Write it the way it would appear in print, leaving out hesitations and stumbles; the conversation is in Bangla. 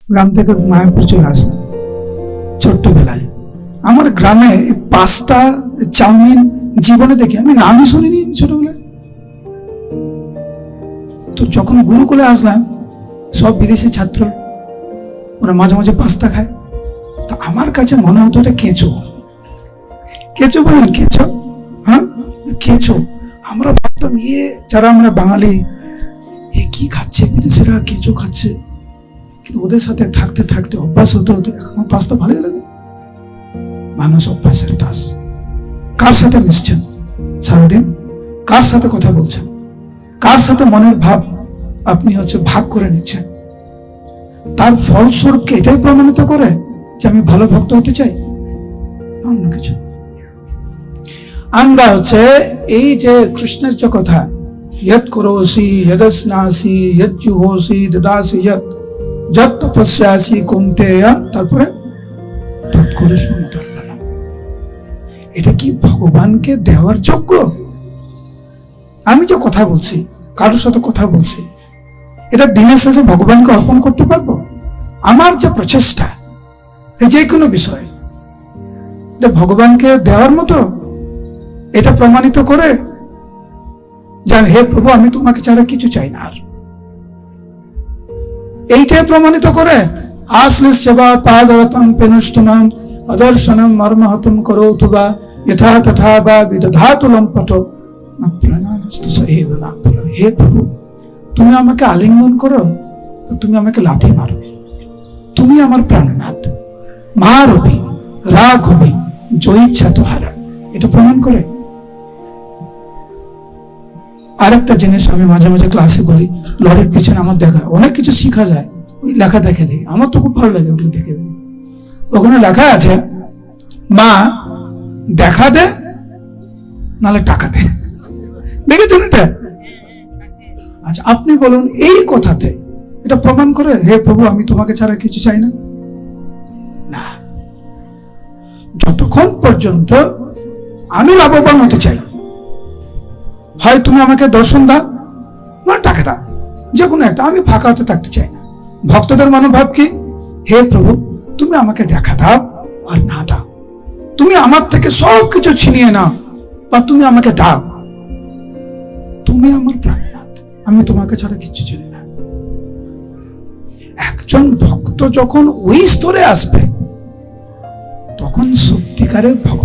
গ্রাম থেকে মায়াপুর চলে আসলাম ছোট্টবেলায়। আমার গ্রামে পাস্তা, চাউমিন জীবনে দেখি আমি নামই শুনিনি ছোটবেলায়। তো যখন গুরুকুলে আসলাম, সব বিদেশি ছাত্র, ওরা মাঝে মাঝে পাস্তা খায়। তো আমার কাছে মনে হতো এটা কেঁচো। কেঁচো বলেন, কেঁচো, হ্যাঁ কেঁচো। আমরা ভাবতাম যারা আমরা বাঙালি, কি খাচ্ছে বিদেশিরা, কেঁচো খাচ্ছে। কিন্তু ওদের সাথে থাকতে থাকতে অভ্যাস হতে হতে এখন পাস্তা ভালোই লাগে। মানুষ অভ্যাসের দাস। কার সাথে মিশছেন সারাদিন, কার সাথে কথা বলছেন, কার সাথে মনের ভাব আপনি ভাগ করে নিচ্ছেন, তার ফলস্বরূপ কি এটাই প্রমাণিত করে যে আমি ভালো ভক্ত হতে চাই? অন্য কিছু। আমরা এই যে কৃষ্ণের যে কথা, यत् करोसि यदस्नासि यत् जुहोसि ददासि यत् যত তপস্যাসি কুন্তেয়া, তারপরে তৎকরিষ্য মদর্পণম। এটা কি ভগবানকে দেওয়ার যোগ্য? আমি যে কথা বলছি, কারোর সাথে কথা বলছি, এটা দিনের শেষে ভগবানকে অর্পণ করতে পারবো? আমার যে প্রচেষ্টা যে কোনো বিষয়ে, এটা ভগবানকে দেওয়ার মতো? এটা প্রমাণিত করে যে হে প্রভু, আমি তোমাকে ছাড়া কিছু চাই না। আর এইটাই প্রমাণিত করে আশ্লিষ্যবা পাদরতম পেনুষ্টমম অদর্শনম মর্মহতম করোতু বা যথা তথা বা বিদধাতুলম পটো প্রাণানস্তু সএব না। হে প্রভু, তুমি আমাকে আলিঙ্গন করো, তুমি আমাকে লাথি মারো। তুমি আমার প্রাণনাথ, মা রবি রাঘবি জয়িচ্ছা তোহারা। এটা প্রমাণ করে। আরেকটা জিনিস আমি মাঝে মাঝে ক্লাসে বলি, লরির পিছনে আমার দেখা অনেক কিছু শিখা যায় ওই লেখা দেখে দেখে। আমার তো খুব ভালো লাগে ওগুলো দেখে দেখে। ওখানে লেখা আছে, মা দেখা দে নাহলে টাকা দে। দেখেছেন এটা? আচ্ছা, আপনি বলুন, এই কথাতে এটা প্রমাণ করে হে প্রভু, আমি তোমাকে ছাড়া কিছু চাই না? না। যতক্ষণ পর্যন্ত আমি লাভবান হতে চাই, হয় তুমি আমাকে দর্শন দাও না টাকা দাও, যে কোনো একটা, আমি ফাঁকা হতে থাকতে চাই না। ভক্তদের মনোভাব কি? হে প্রভু, তুমি আমাকে দেখা দাও আর না দাও, তুমি আমার থেকে সব কিছু ছিনিয়ে নাও বা তুমি আমাকে দাও, তুমি আমার প্রাণনাথ, আমি তোমাকে ছাড়া কিছু চিনি না। একজন ভক্ত যখন ওই স্তরে আসবে, তখন সত্যিকারে ভগবান